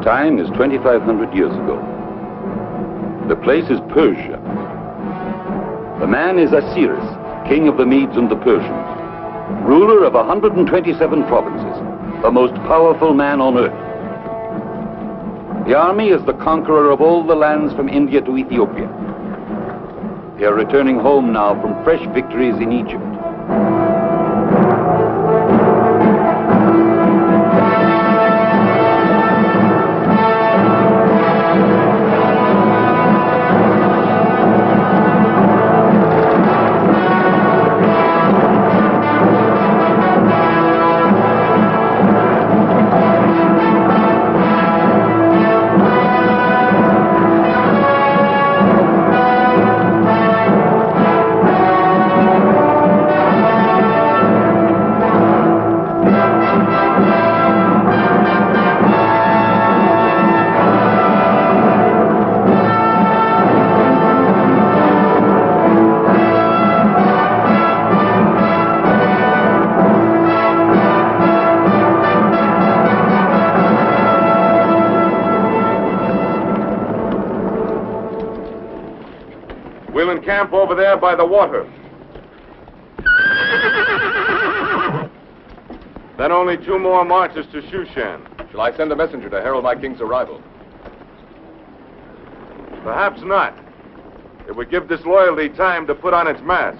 time is 2,500 years ago. The place is Persia. The man is Xerxes, king of the Medes and the Persians, ruler of 127 provinces, the most powerful man on earth. The army is the conqueror of all the lands from India to Ethiopia. They are returning home now from fresh victories in Egypt. Camp over there by the water. Then only 2 more marches to Shushan. Shall I send a messenger to herald my king's arrival? Perhaps not. It would give disloyalty time to put on its mask.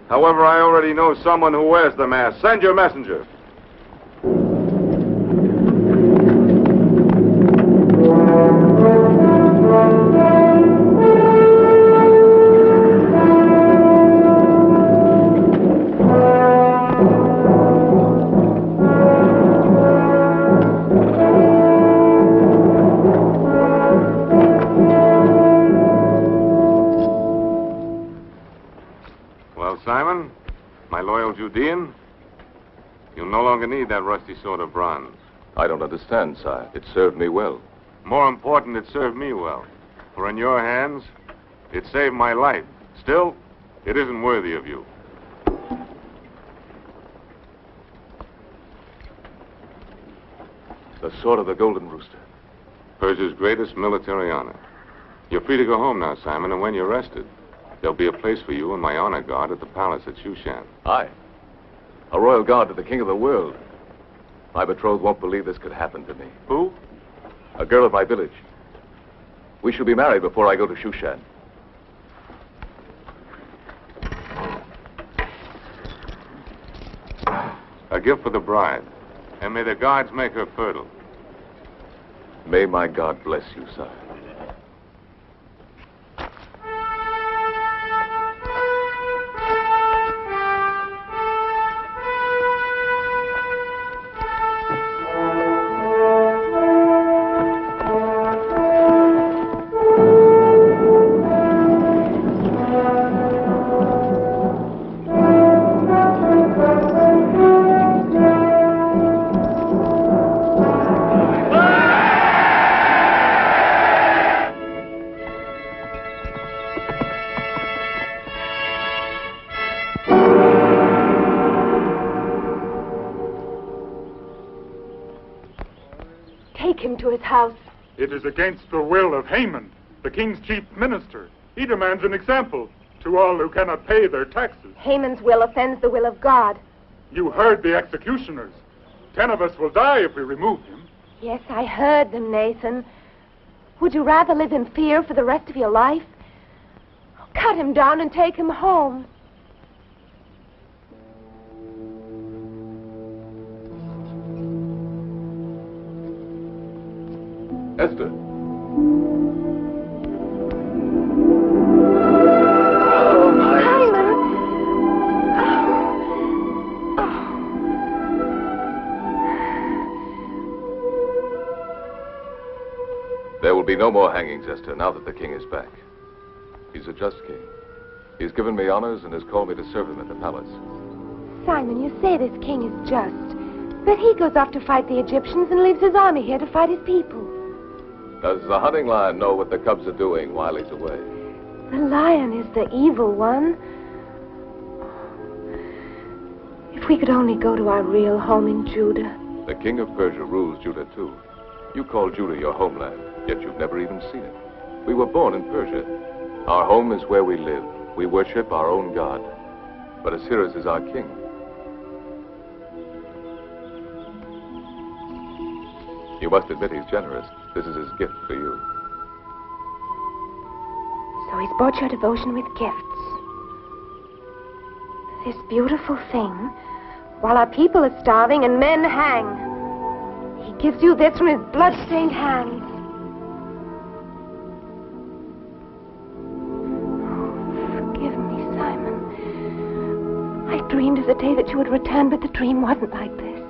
However, I already know someone who wears the mask. Send your messenger. Simon, my loyal Judean, you'll no longer need that rusty sword of bronze. I don't understand, sire. It served me well. More important, it served me well. For in your hands, it saved my life. Still, it isn't worthy of you. The sword of the Golden Rooster. Persia's greatest military honor. You're free to go home now, Simon, and when you're rested, there'll be a place for you in my honor guard at the palace at Shushan. Aye. A royal guard to the king of the world. My betrothed won't believe this could happen to me. Who? A girl of my village. We shall be married before I go to Shushan. A gift for the bride. And may the gods make her fertile. May my God bless you, sire. It is against the will of Haman, the king's chief minister. He demands an example to all who cannot pay their taxes. Haman's will offends the will of God. You heard the executioners. 10 of us will die if we remove him. Yes, I heard them, Nathan. Would you rather live in fear for the rest of your life? Cut him down and take him home. Esther. Simon! There will be no more hangings, Esther, now that the king is back. He's a just king. He's given me honors and has called me to serve him at the palace. Simon, you say this king is just, but he goes off to fight the Egyptians and leaves his army here to fight his people. Does the hunting lion know what the cubs are doing while he's away? The lion is the evil one. If we could only go to our real home in Judah. The king of Persia rules Judah, too. You call Judah your homeland, yet you've never even seen it. We were born in Persia. Our home is where we live. We worship our own God. But Xerxes is our king. You must admit he's generous. This is his gift for you. So he's bought your devotion with gifts. This beautiful thing, while our people are starving and men hang. He gives you this from his blood-stained hands. Forgive me, Simon. I dreamed of the day that you would return, but the dream wasn't like this.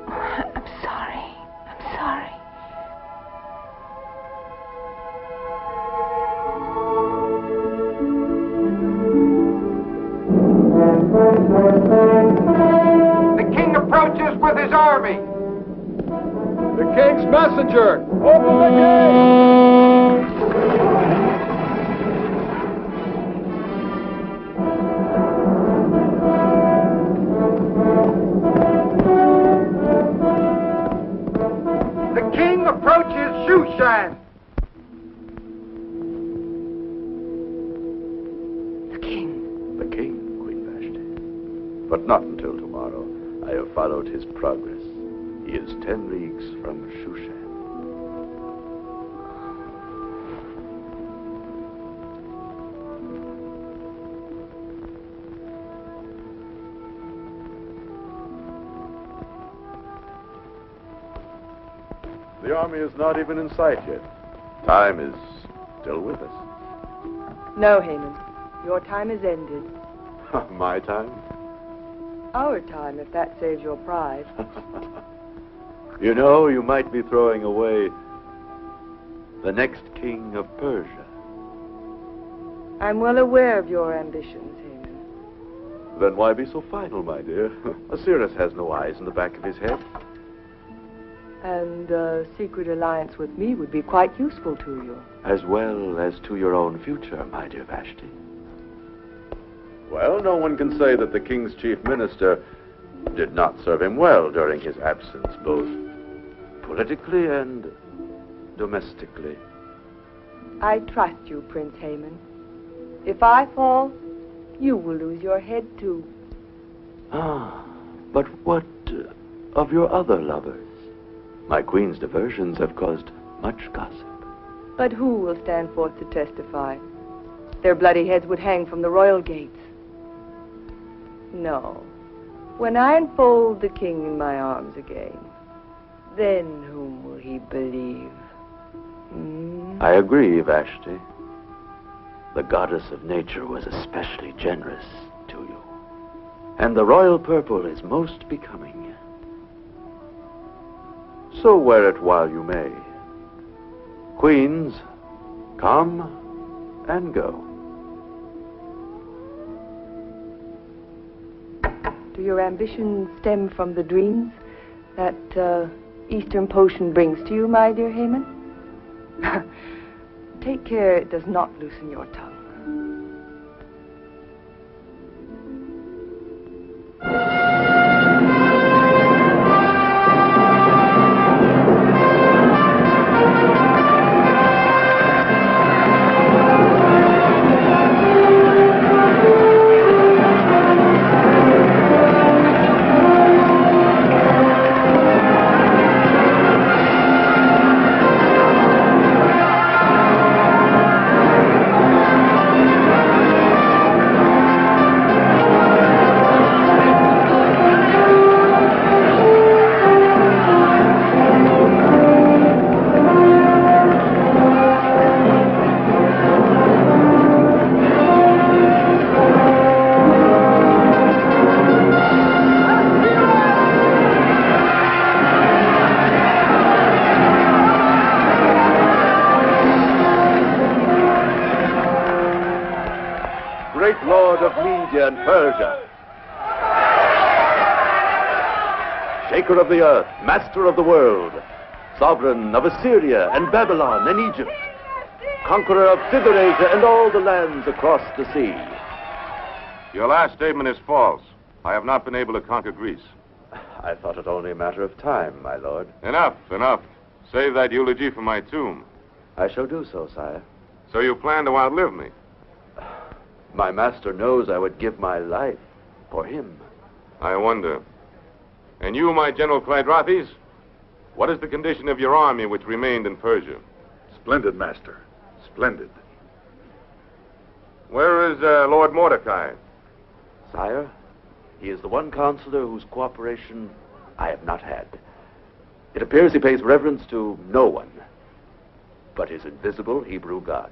I'm sorry. I'm sorry. The king approaches with his army. The king's messenger! Open the gate! The king approaches Shushan. The king. The king, Queen Vashti. But not until tomorrow. I have followed his progress. He is 10 leagues from Shushan. The army is not even in sight yet. Time is still with us. No, Haman. Your time is ended. My time? Our time, if that saves your pride. You know, you might be throwing away the next king of Persia. I'm well aware of your ambitions, Haman. Then why be so final, my dear? Xerxes has no eyes in the back of his head. And a secret alliance with me would be quite useful to you. As well as to your own future, my dear Vashti. Well, no one can say that the king's chief minister did not serve him well during his absence, both politically and domestically. I trust you, Prince Haman. If I fall, you will lose your head too. Ah, but what of your other lovers? My queen's diversions have caused much gossip. But who will stand forth to testify? Their bloody heads would hang from the royal gates. No. When I enfold the king in my arms again, then whom will he believe? I agree, Vashti. The goddess of nature was especially generous to you. And the royal purple is most becoming. So wear it while you may. Queens, come and go. Do your ambitions stem from the dreams that Eastern potion brings to you, my dear Haman? Take care it does not loosen your tongue. And Persia. Shaker of the earth, master of the world, sovereign of Assyria and Babylon and Egypt, conqueror of Thither-Asia and all the lands across the sea. Your last statement is false. I have not been able to conquer Greece. I thought it only a matter of time, my lord. Enough, enough. Save that eulogy for my tomb. I shall do so, sire. So you plan to outlive me? My master knows I would give my life for him. I wonder. And you, my General Clydrathis, what is the condition of your army which remained in Persia? Splendid, Master. Splendid. Where is Lord Mordecai? Sire, he is the one counselor whose cooperation I have not had. It appears he pays reverence to no one but his invisible Hebrew God.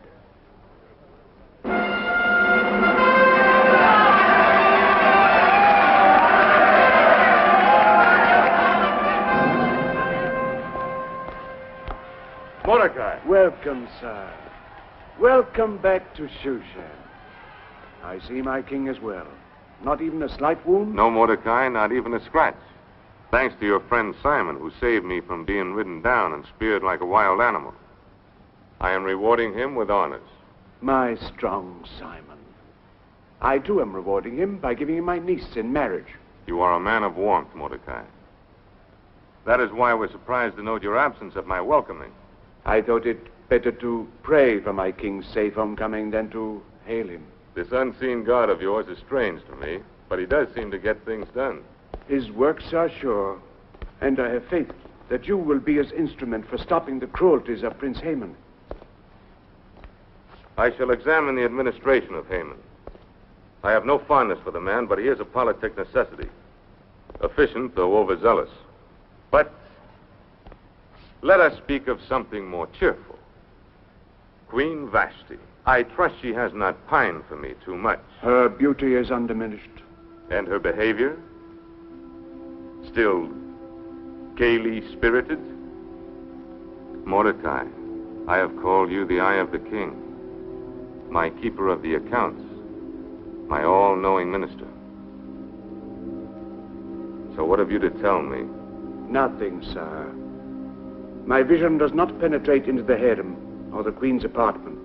Mordecai. Welcome, sir. Welcome back to Shushan. I see my king as well. Not even a slight wound? No, Mordecai, not even a scratch. Thanks to your friend Simon, who saved me from being ridden down and speared like a wild animal. I am rewarding him with honors. My strong Simon. I, too, am rewarding him by giving him my niece in marriage. You are a man of warmth, Mordecai. That is why we're surprised to note your absence at my welcoming. I thought it better to pray for my king's safe homecoming than to hail him. This unseen God of yours is strange to me, but he does seem to get things done. His works are sure, and I have faith that you will be his instrument for stopping the cruelties of Prince Haman. I shall examine the administration of Haman. I have no fondness for the man, but he is a politic necessity. Efficient, though overzealous. But let us speak of something more cheerful. Queen Vashti. I trust she has not pined for me too much. Her beauty is undiminished. And her behavior? Still gaily spirited? Mordecai, I have called you the eye of the king, my keeper of the accounts, my all-knowing minister. So what have you to tell me? Nothing, sir. My vision does not penetrate into the harem or the queen's apartment.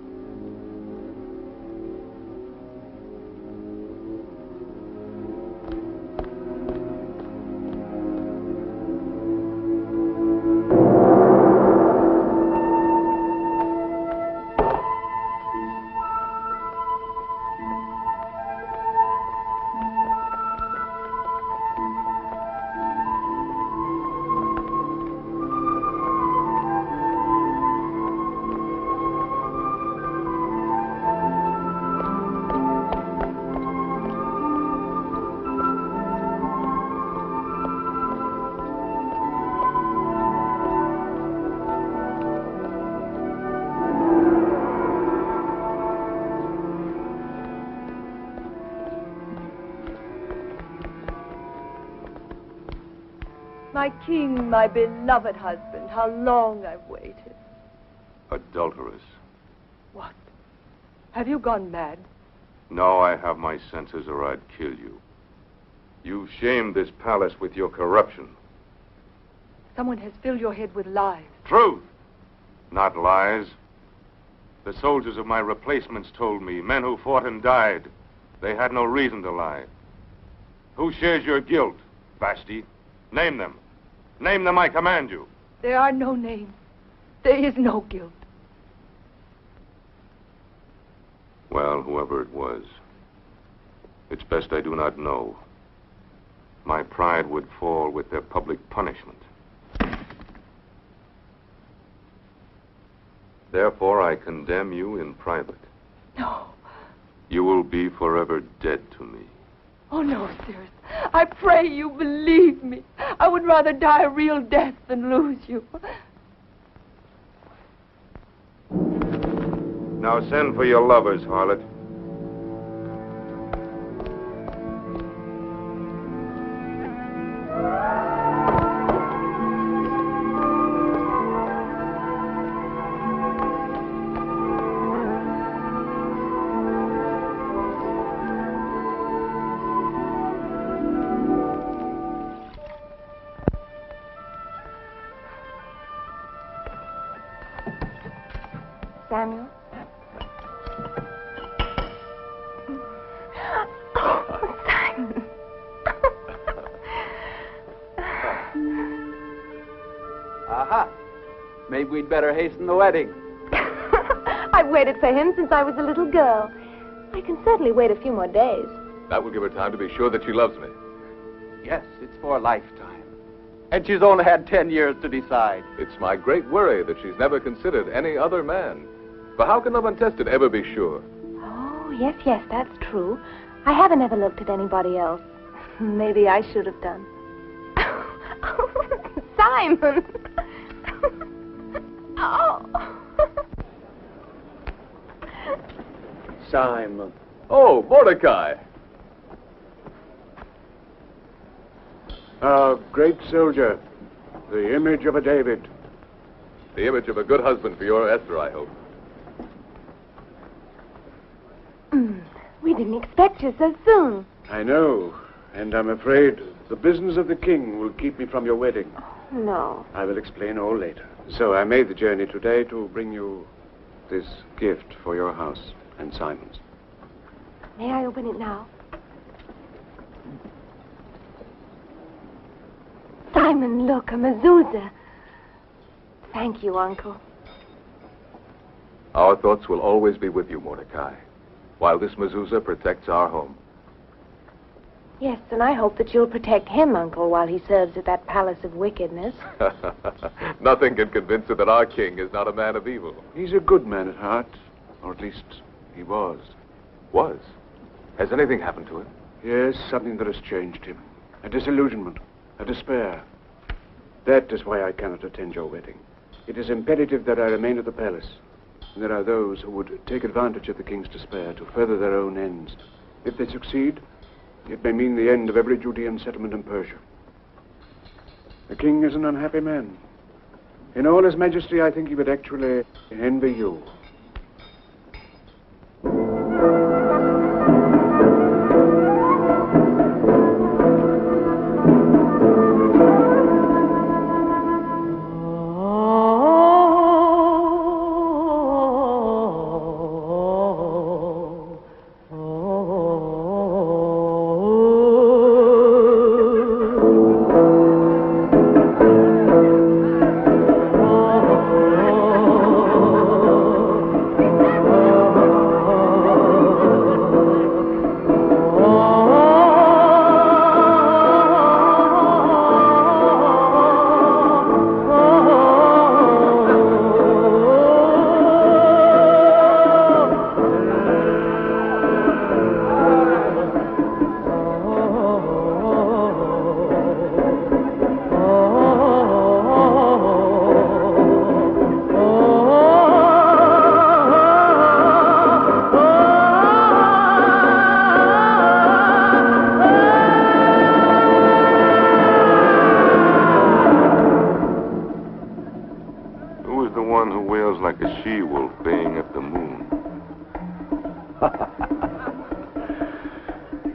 My king, my beloved husband, how long I've waited. Adulteress. What? Have you gone mad? No, I have my senses or I'd kill you. You shamed this palace with your corruption. Someone has filled your head with lies. Truth, not lies. The soldiers of my replacements told me, men who fought and died, they had no reason to lie. Who shares your guilt, Vashti? Name them. Name them, I command you. There are no names. There is no guilt. Well, whoever it was, it's best I do not know. My pride would fall with their public punishment. Therefore, I condemn you in private. No. You will be forever dead to me. Oh, no, Cyrus. I pray you believe me. I would rather die a real death than lose you. Now send for your lovers, harlot. Samuel? Oh, Simon. Aha! Maybe we'd better hasten the wedding. I've waited for him since I was a little girl. I can certainly wait a few more days. That will give her time to be sure that she loves me. Yes, it's for a lifetime. And she's only had 10 years to decide. It's my great worry that she's never considered any other man. For how can love untested ever be sure? Oh, yes, that's true. I haven't ever looked at anybody else. Maybe I should have done. Simon! Oh! Simon. Oh, Mordecai! A great soldier, the image of a David. The image of a good husband for your Esther, I hope. We didn't expect you so soon. I know, and I'm afraid the business of the king will keep me from your wedding. No. I will explain all later. So I made the journey today to bring you this gift for your house and Simon's. May I open it now? Simon, look, a mezuzah. Thank you, Uncle. Our thoughts will always be with you, Mordecai, while this mezuzah protects our home. Yes, and I hope that you'll protect him, Uncle, while he serves at that palace of wickedness. Nothing can convince her that our king is not a man of evil. He's a good man at heart, or at least he was. Was? Has anything happened to him? Yes, something that has changed him. A disillusionment, a despair. That is why I cannot attend your wedding. It is imperative that I remain at the palace. And there are those who would take advantage of the king's despair to further their own ends. If they succeed, it may mean the end of every Judean settlement in Persia. The king is an unhappy man. In all his majesty, I think he would actually envy you.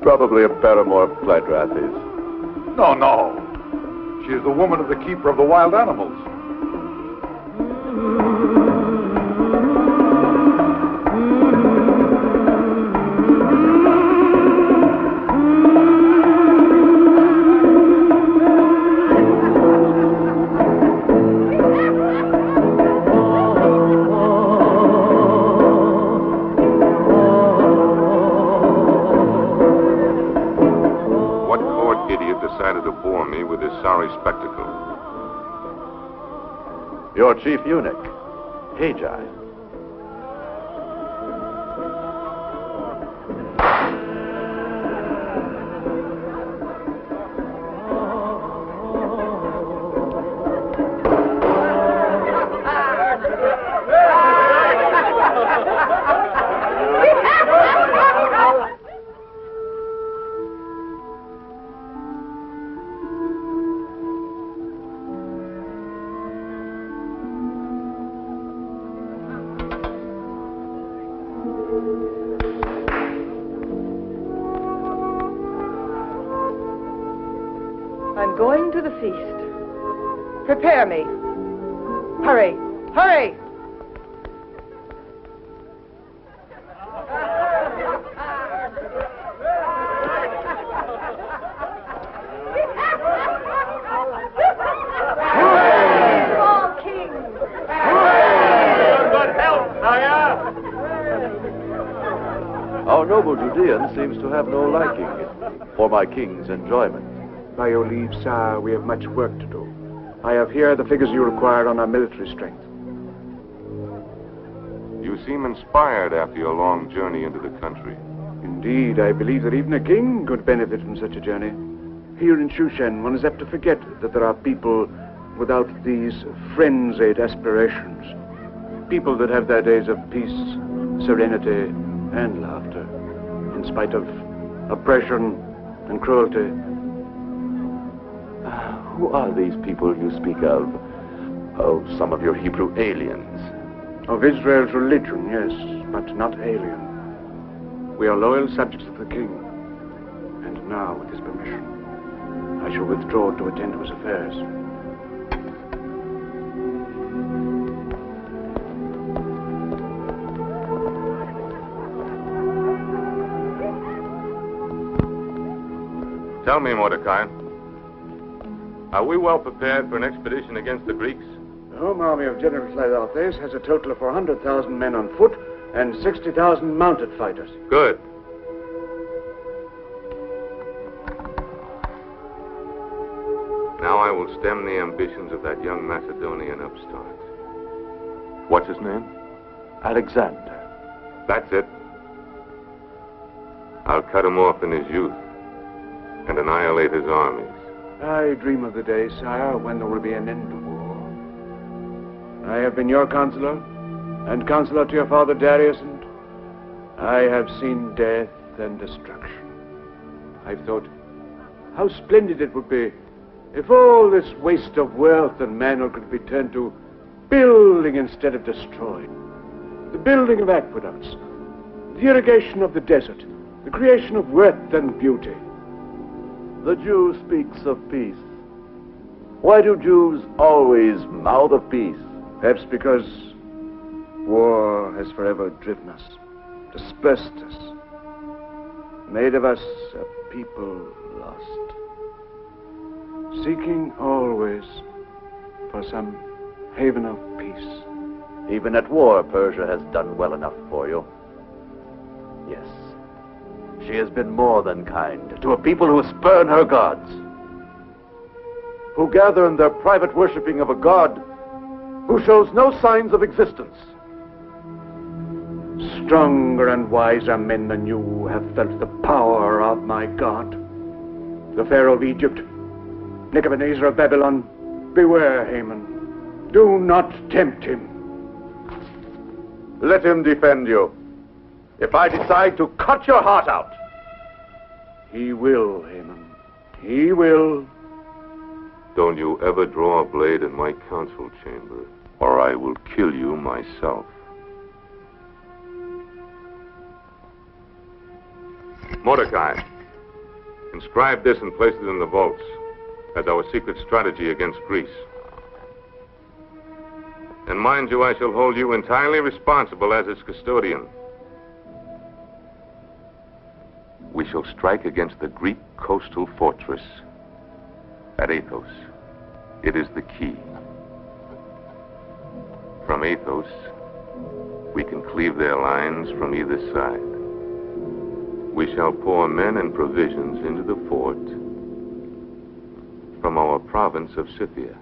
Probably a paramour of Clydrathis. No. She is the woman of the keeper of the wild animals. Your chief eunuch, Hagi. I'm going to the feast. Prepare me. Hurry! Hurry! Small king! Our noble Judean seems to have no liking for my king's enjoyment. By your leave, sire, we have much work to do. I have here the figures you require on our military strength. You seem inspired after your long journey into the country. Indeed, I believe that even a king could benefit from such a journey. Here in Shushan, one is apt to forget that there are people without these frenzied aspirations. People that have their days of peace, serenity, and laughter, in spite of oppression and cruelty. Who are these people you speak of? Oh, some of your Hebrew aliens. Of Israel's religion, yes, but not alien. We are loyal subjects of the king. And now, with his permission, I shall withdraw to attend to his affairs. Tell me, Mordecai, are we well prepared for an expedition against the Greeks? The home army of General Cleanthes has a total of 400,000 men on foot and 60,000 mounted fighters. Good. Now I will stem the ambitions of that young Macedonian upstart. What's his name? Alexander. That's it. I'll cut him off in his youth and annihilate his armies. I dream of the day, sire, when there will be an end to war. I have been your counselor, and counselor to your father Darius, and I have seen death and destruction. I've thought how splendid it would be if all this waste of wealth and manhood could be turned to building instead of destroying. The building of aqueducts, the irrigation of the desert, the creation of worth and beauty. The Jew speaks of peace. Why do Jews always mouth of peace? Perhaps because war has forever driven us, dispersed us, made of us a people lost, seeking always for some haven of peace. Even at war, Persia has done well enough for you. Yes. She has been more than kind to a people who spurn her gods, who gather in their private worshipping of a god who shows no signs of existence. Stronger and wiser men than you have felt the power of my God. The Pharaoh of Egypt, Nebuchadnezzar of Babylon, beware, Haman. Do not tempt him. Let him defend you. If I decide to cut your heart out. He will, Haman. He will. Don't you ever draw a blade in my council chamber, or I will kill you myself. Mordecai, inscribe this and place it in the vaults as our secret strategy against Greece. And mind you, I shall hold you entirely responsible as its custodian. We shall strike against the Greek coastal fortress at Athos. It is the key. From Athos, we can cleave their lines from either side. We shall pour men and provisions into the fort from our province of Scythia,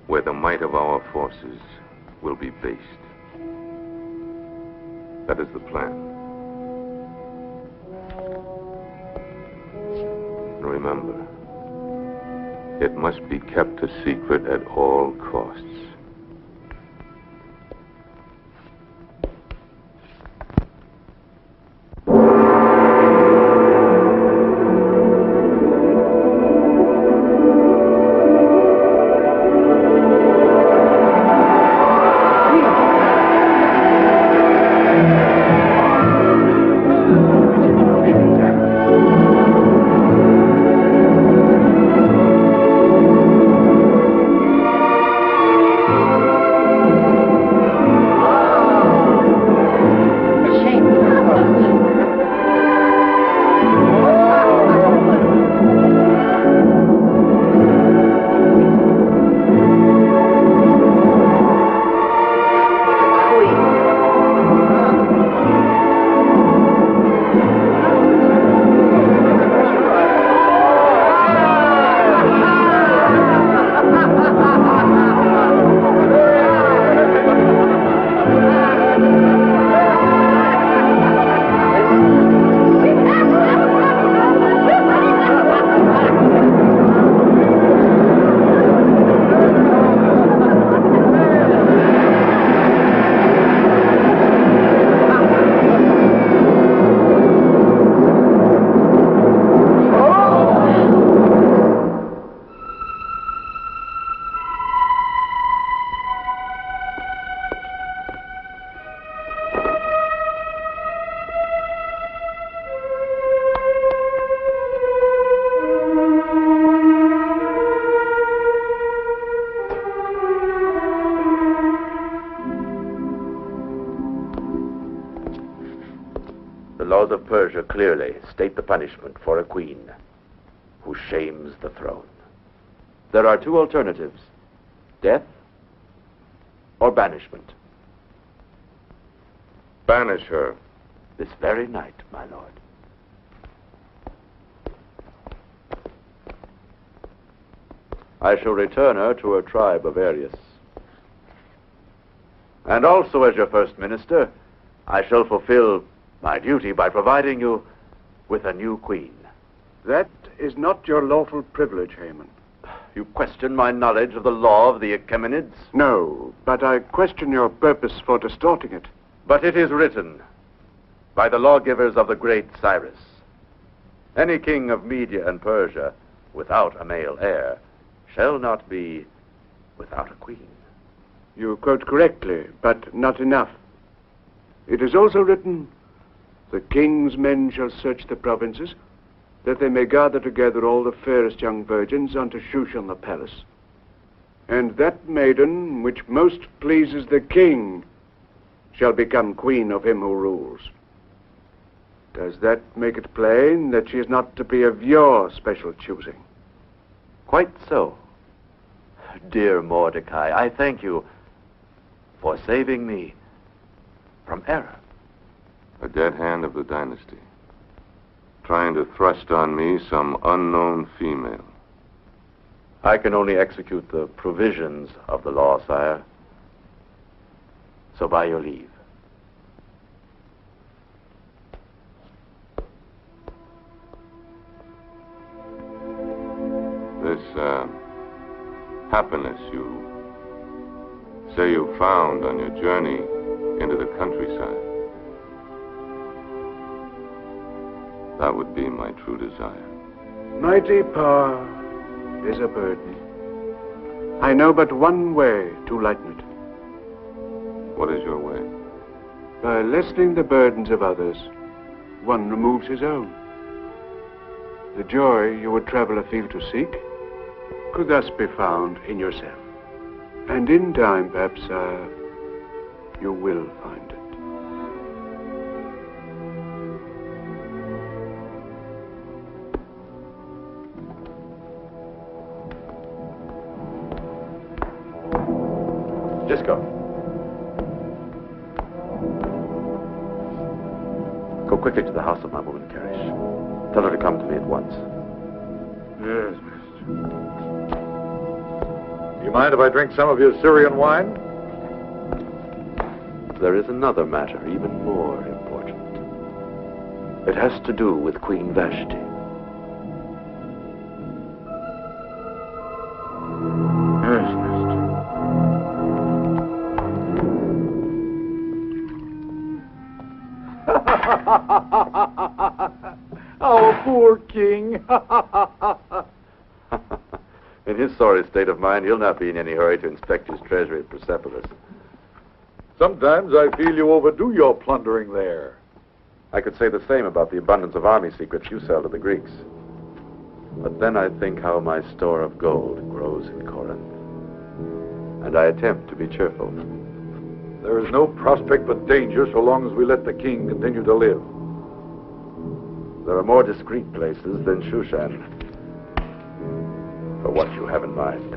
where the might of our forces will be based. That is the plan. Remember, it must be kept a secret at all costs. laws of Persia clearly state the punishment for a queen who shames the throne. There are two alternatives: death or banishment. Banish her. This very night, my lord. I shall return her to her tribe of Arius. And also, as your first minister, I shall fulfill my duty by providing you with a new queen. That is not your lawful privilege, Haman. You question my knowledge of the law of the Achaemenids? No, but I question your purpose for distorting it. But it is written by the lawgivers of the great Cyrus: any king of Media and Persia without a male heir shall not be without a queen. You quote correctly, but not enough. It is also written, the king's men shall search the provinces, that they may gather together all the fairest young virgins unto Shushan the palace. And that maiden which most pleases the king shall become queen of him who rules. Does that make it plain that she is not to be of your special choosing? Quite so. Dear Mordecai, I thank you for saving me from error. A dead hand of the dynasty, trying to thrust on me some unknown female. I can only execute the provisions of the law, sire. So by your leave. This, happiness you say you found on your journey into the countryside, that would be my true desire. Mighty power is a burden. I know but one way to lighten it. What is your way? By lessening the burdens of others, one removes his own. The joy you would travel afield to seek could thus be found in yourself. And in time, perhaps, you will find it. Just go. Go quickly to the house of my woman, Karish. Tell her to come to me at once. Yes, mister. Do you mind if I drink some of your Syrian wine? There is another matter even more important. It has to do with Queen Vashti. Yes, mister. Our poor king. In his sorry state of mind, he'll not be in any hurry to inspect his treasury at Persepolis. Sometimes I feel you overdo your plundering there. I could say the same about the abundance of army secrets you sell to the Greeks. But then I think how my store of gold grows in Corinth. And I attempt to be cheerful. There is no prospect but danger so long as we let the king continue to live. There are more discreet places than Shushan. For what you have in mind.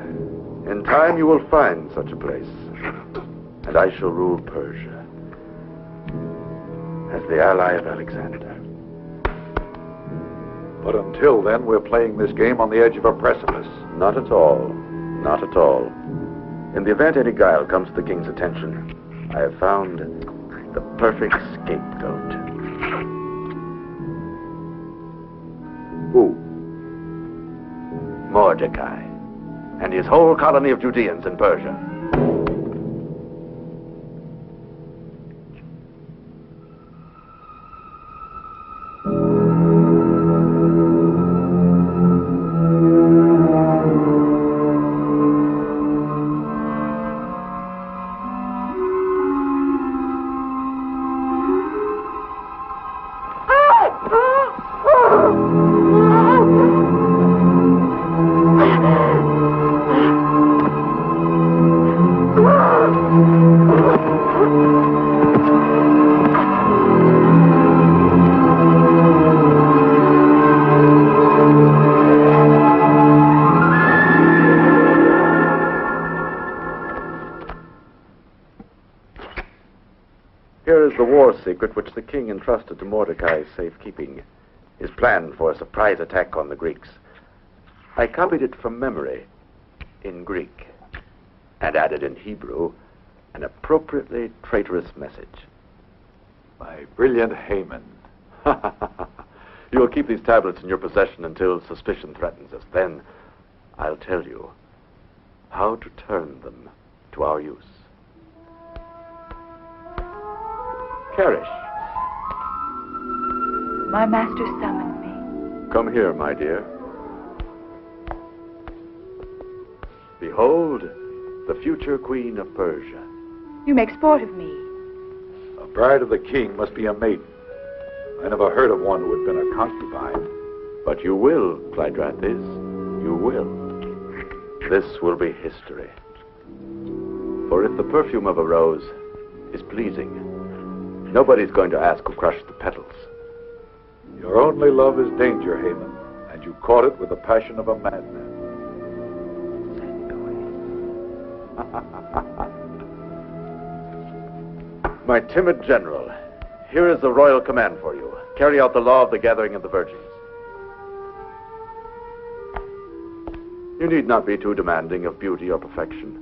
In time you will find such a place. And I shall rule Persia as the ally of Alexander. But until then, we're playing this game on the edge of a precipice. Not at all. Not at all. In the event any guile comes to the king's attention, I have found the perfect scapegoat. Who? Mordecai and his whole colony of Judeans in Persia. Here is the war secret which the king entrusted to Mordecai's safekeeping. His plan for a surprise attack on the Greeks. I copied it from memory in Greek and added in Hebrew an appropriately traitorous message. My brilliant Haman. You will keep these tablets in your possession until suspicion threatens us. Then I'll tell you how to turn them to our use. Karish. My master summoned me. Come here, my dear. Behold, the future queen of Persia. You make sport of me. A bride of the king must be a maiden. I never heard of one who had been a concubine. But you will, Clydrathis. You will. This will be history. For if the perfume of a rose is pleasing, nobody's going to ask who crushed the petals. Your only love is danger, Haman, and you caught it with the passion of a madman. My timid general, here is the royal command for you. Carry out the law of the gathering of the virgins. You need not be too demanding of beauty or perfection,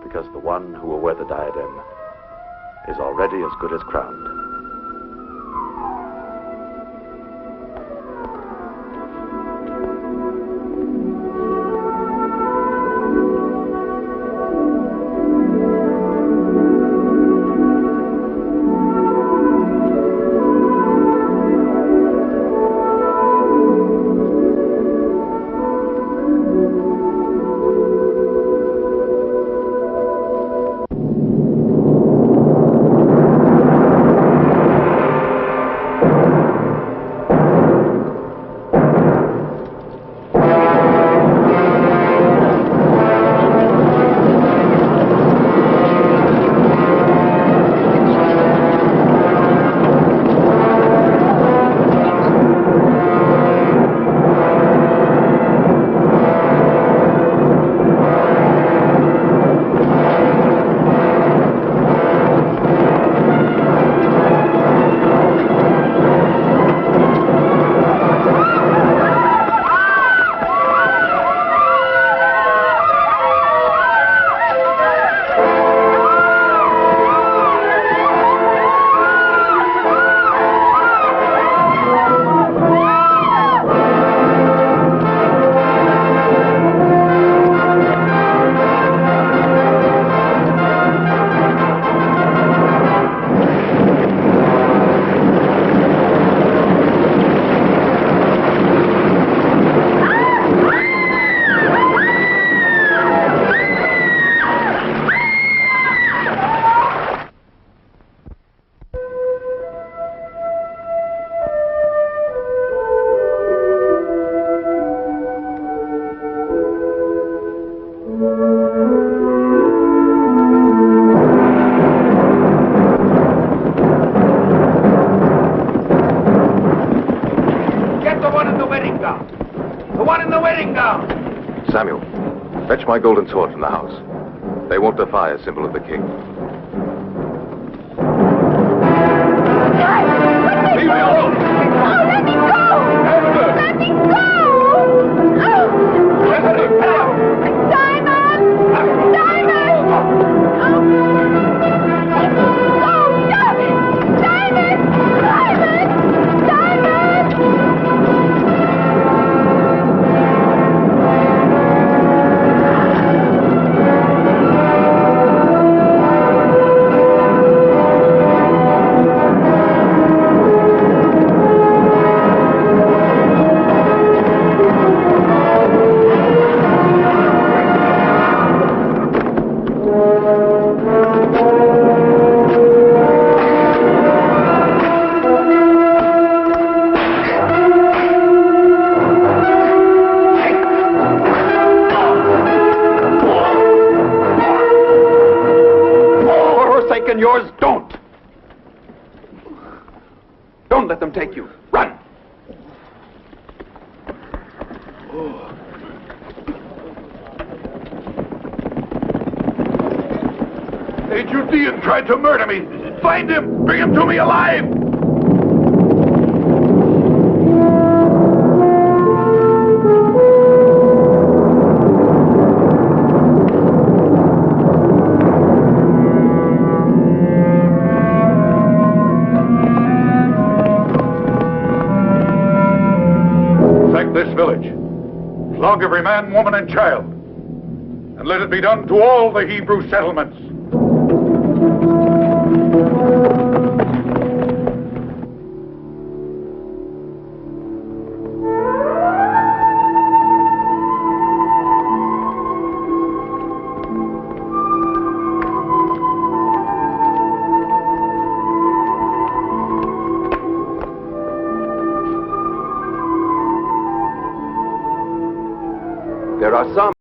because the one who will wear the diadem is already as good as crowned. Samuel, fetch my golden sword from the house. They won't defy a symbol of the king. Leave me alone! Oh, let me go! Let me go! Oh! Simon! Simon! Oh, stop it! Simon! Simon! Simon! Yours, don't! Don't let them take you. Run! A Judean tried to murder me. Find him! Bring him to me alive! Sack this village. Flog every man, woman, and child. And let it be done to all the Hebrew settlements. There are some